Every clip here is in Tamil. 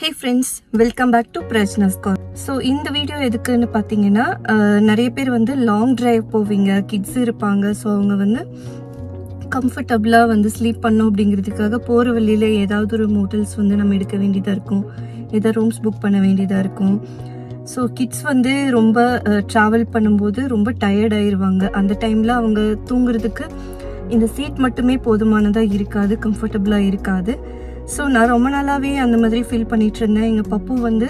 Hey friends, welcome back to Prajna's car. So இந்த வீடியோ எதுக்குன்னு பார்த்தீங்கன்னா, நிறைய பேர் வந்து லாங் டிரைவ் போவீங்க, கிட்ஸ் இருப்பாங்க. ஸோ அவங்க வந்து கம்ஃபர்டபுளாக வந்து ஸ்லீப் பண்ணோம் அப்படிங்கிறதுக்காக போகிற வழியில் ஏதாவது ஒரு மோட்டல்ஸ் வந்து நம்ம எடுக்க வேண்டியதாக இருக்கும், ஏதாவது ரூம்ஸ் புக் பண்ண வேண்டியதாக இருக்கும். ஸோ கிட்ஸ் வந்து ரொம்ப ட்ராவல் பண்ணும்போது ரொம்ப டயர்ட் ஆயிடுவாங்க. அந்த டைமில் அவங்க தூங்குறதுக்கு இந்த சீட் மட்டுமே போதுமானதாக இருக்காது, கம்ஃபர்டபுளாக இருக்காது. ஸோ நான் ரொம்ப நாளாகவே அந்த மாதிரி ஃபீல் பண்ணிகிட்டு இருந்தேன். எங்கள் பப்பு வந்து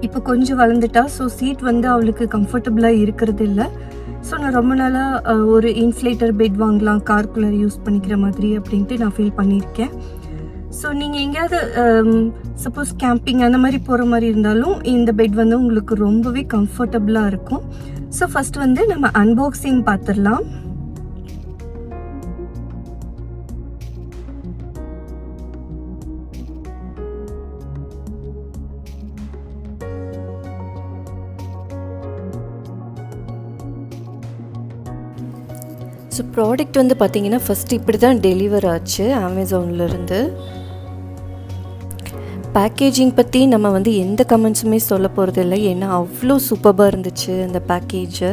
இப்போ கொஞ்சம் வளர்ந்துட்டா. ஸோ சீட் வந்து அவளுக்கு கம்ஃபர்டபுளாக இருக்கிறது இல்லை. ஸோ நான் ரொம்ப நாளாக ஒரு இன்ஃப்ளேட்டர் பெட் வாங்கலாம், கார்குலர் யூஸ் பண்ணிக்கிற மாதிரி அப்படின்ட்டு நான் ஃபீல் பண்ணியிருக்கேன். ஸோ நீங்கள் எங்கேயாவது சப்போஸ் கேம்பிங் அந்த மாதிரி போகிற மாதிரி இருந்தாலும் இந்த பெட் வந்து உங்களுக்கு ரொம்பவே கம்ஃபர்டபுளாக இருக்கும். ஸோ ஃபஸ்ட் வந்து நம்ம அன்பாக்சிங் பார்த்துடலாம். ஸோ ப்ராடக்ட் வந்து பார்த்திங்கன்னா ஃபஸ்ட்டு இப்படி தான் டெலிவர் ஆச்சு அமேசான்லேருந்து. பேக்கேஜிங் பற்றி நம்ம வந்து எந்த கமெண்ட்ஸுமே சொல்ல போகிறது இல்லை, ஏன்னா அவ்வளோ சூப்பராக இருந்துச்சு அந்த பேக்கேஜை.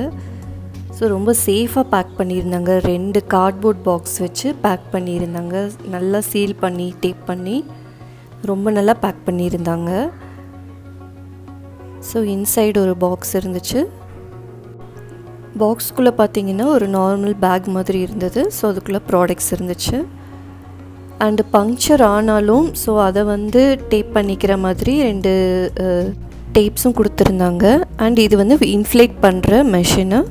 ஸோ ரொம்ப சேஃபாக பேக் பண்ணியிருந்தாங்க. 2 கார்ட்போர்ட் பாக்ஸ் வச்சு பேக் பண்ணியிருந்தாங்க, நல்லா சீல் பண்ணி டேப் பண்ணி ரொம்ப நல்லா பேக் பண்ணியிருந்தாங்க. ஸோ இன்சைடு ஒரு பாக்ஸ் இருந்துச்சு. பாக்ஸ்குள்ளே பார்த்தீங்கன்னா ஒரு நார்மல் பேக் மாதிரி இருந்தது. ஸோ அதுக்குள்ளே ப்ராடக்ட்ஸ் இருந்துச்சு. அண்டு பங்க்சர் ஆனாலும் ஸோ அதை வந்து டேப் பண்ணிக்கிற மாதிரி 2 டேப்ஸும் கொடுத்துருந்தாங்க. அண்ட் இது வந்து இன்ஃப்ளேட் பண்ணுற மெஷினு.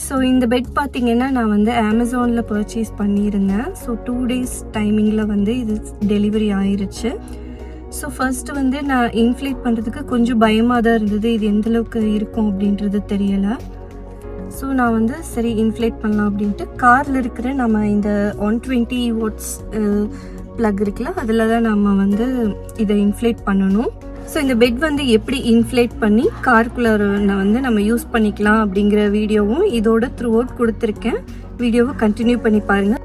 ஸோ இந்த பெட் பார்த்திங்கன்னா நான் வந்து அமேசானில் பர்ச்சேஸ் பண்ணியிருந்தேன். ஸோ 2 days டைமிங்கில் வந்து இது டெலிவரி ஆயிடுச்சு. ஸோ ஃபர்ஸ்ட்டு வந்து நான் இன்ஃப்ளேட் பண்ணுறதுக்கு கொஞ்சம் பயமாக தான் இருந்தது, இது எந்தளவுக்கு இருக்கும் அப்படின்றது தெரியலை. ஸோ நான் வந்து சரி இன்ஃப்ளேட் பண்ணலாம் அப்படின்ட்டு காரில் இருக்கிற நம்ம இந்த 120 watts ப்ளக் இருக்குல்ல, அதில் தான் நம்ம வந்து இதை இன்ஃப்ளேட் பண்ணணும். ஸோ இந்த பெட் வந்து எப்படி இன்ஃப்ளேட் பண்ணி கார்குலரை வந்து நம்ம யூஸ் பண்ணிக்கலாம் அப்படிங்கிற வீடியோவும் இதோட த்ரூ அவுட் கொடுத்துருக்கேன். வீடியோவை கண்டினியூ பண்ணி பாருங்கள்.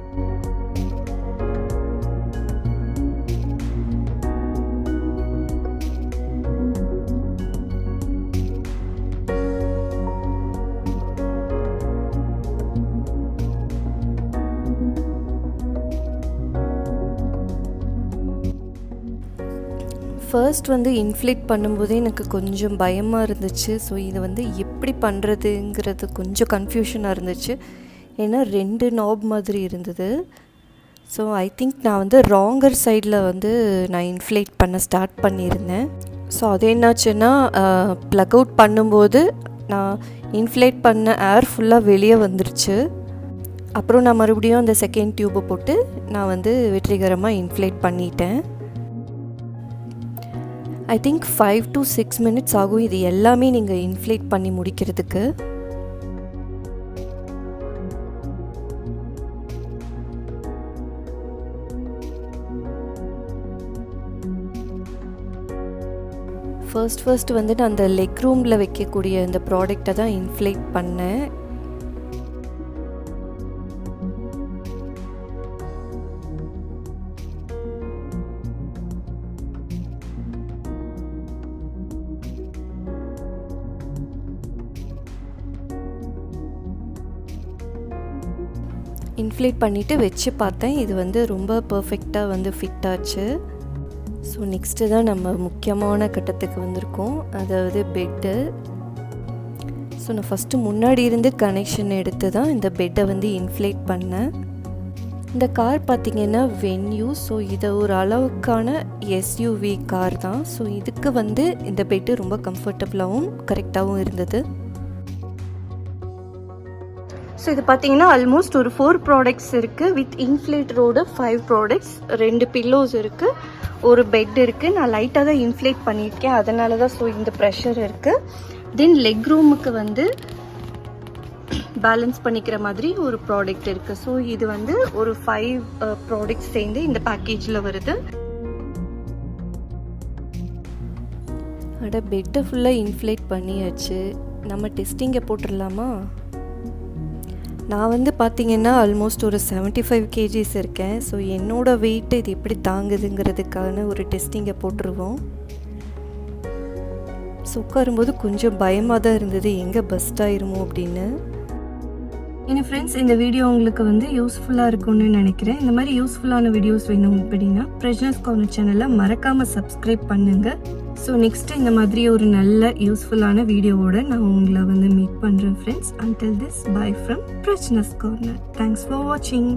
ஃபர்ஸ்ட் வந்து இன்ஃப்ளேட் பண்ணும்போதே எனக்கு கொஞ்சம் பயமாக இருந்துச்சு. ஸோ இது வந்து எப்படி பண்ணுறதுங்கிறது கொஞ்சம் கன்ஃபியூஷனாக இருந்துச்சு, ஏன்னா 2 நாப் மாதிரி இருந்தது. ஸோ ஐ திங்க் நான் வந்து ராங்கர் சைடில் வந்து நான் இன்ஃப்ளேட் பண்ண ஸ்டார்ட் பண்ணியிருந்தேன். ஸோ அது என்னாச்சுன்னா ப்ளக் அவுட் பண்ணும்போது நான் இன்ஃப்ளேட் பண்ண ஏர் ஃபுல்லாக வெளியே வந்துருச்சு. அப்புறம் நான் மறுபடியும் அந்த செகண்ட் டியூப்பை போட்டு நான் வந்து வெற்றிகரமாக இன்ஃப்ளேட் பண்ணிட்டேன். ஐ திங்க் 5 to 6 minutes ஆகும் இது எல்லாமே நீங்கள் இன்ஃப்ளேட் பண்ணி முடிக்கிறதுக்கு. ஃபர்ஸ்ட் வந்து நான் அந்த லெக் ரூமில் வைக்கக்கூடிய இந்த ப்ராடக்டை தான் இன்ஃப்ளேட் பண்ணேன். இன்ஃப்ளேட் பண்ணிவிட்டு வச்சு பார்த்தேன், இது வந்து ரொம்ப பர்ஃபெக்டாக வந்து ஃபிட் ஆச்சு. ஸோ நெக்ஸ்ட்டு தான் நம்ம முக்கியமான கட்டத்துக்கு வந்திருக்கோம், அதாவது பெட்டு. ஸோ நான் ஃபஸ்ட்டு முன்னாடி இருந்து கனெக்ஷன் எடுத்து தான் இந்த பெட்டை வந்து இன்ஃப்ளேட் பண்ணேன். இந்த கார் பார்த்திங்கன்னா வென்யூ. ஸோ இதை ஒரு அளவுக்கான எஸ்யூவி கார் தான். ஸோ இதுக்கு வந்து இந்த பெட்டு ரொம்ப கம்ஃபர்டபுளாகவும் கரெக்டாகவும் இருந்தது. ஸோ இது பார்த்தீங்கன்னா ஆல்மோஸ்ட் ஒரு 4 ப்ராடக்ட்ஸ் இருக்குது. வித் இன்ஃப்ளேட்டரோட 5 ப்ராடக்ட்ஸ், 2 பில்லோஸ் இருக்குது, ஒரு பெட் இருக்குது. நான் லைட்டாக தான் இன்ஃப்ளேட் பண்ணியிருக்கேன், அதனால தான் ஸோ இந்த ப்ரெஷர் இருக்குது. தென் லெக் ரூமுக்கு வந்து பேலன்ஸ் பண்ணிக்கிற மாதிரி ஒரு ப்ராடக்ட் இருக்குது. ஸோ இது வந்து ஒரு 5 ப்ராடக்ட்ஸ் சேர்ந்து இந்த பேக்கேஜில் வருது. பெட்டை ஃபுல்லாக இன்ஃப்ளேட் பண்ணியாச்சு. நம்ம டெஸ்டிங்கை போட்டுடலாமா? நான் வந்து பார்த்திங்கன்னா ஆல்மோஸ்ட் ஒரு 75 kgs இருக்கேன். ஸோ என்னோடய வெயிட்டு இது எப்படி தாங்குதுங்கிறதுக்கான ஒரு டெஸ்டிங்கை போட்டுருவோம். ஸோ உட்காரும்போது கொஞ்சம் பயமாக தான் இருந்தது, எங்கே பஸ்ட் ஆயிருமோ அப்படின்னு. என் ஃப்ரெண்ட்ஸ், இந்த வீடியோ உங்களுக்கு வந்து யூஸ்ஃபுல்லாக இருக்கும்னு நினைக்கிறேன். இந்த மாதிரி யூஸ்ஃபுல்லான வீடியோஸ் வேணும் அப்படின்னா பிரெக்னன்ஸ் கார்னர் சேனலை மறக்காமல் சப்ஸ்கிரைப் பண்ணுங்கள். ஸோ நெக்ஸ்ட்டு இந்த மாதிரி ஒரு நல்ல யூஸ்ஃபுல்லான வீடியோவோட நான் உங்களை வந்து மீட் பண்ணுறேன் friends. Until this, bye from pregnancy corner. Thanks for வாட்சிங்.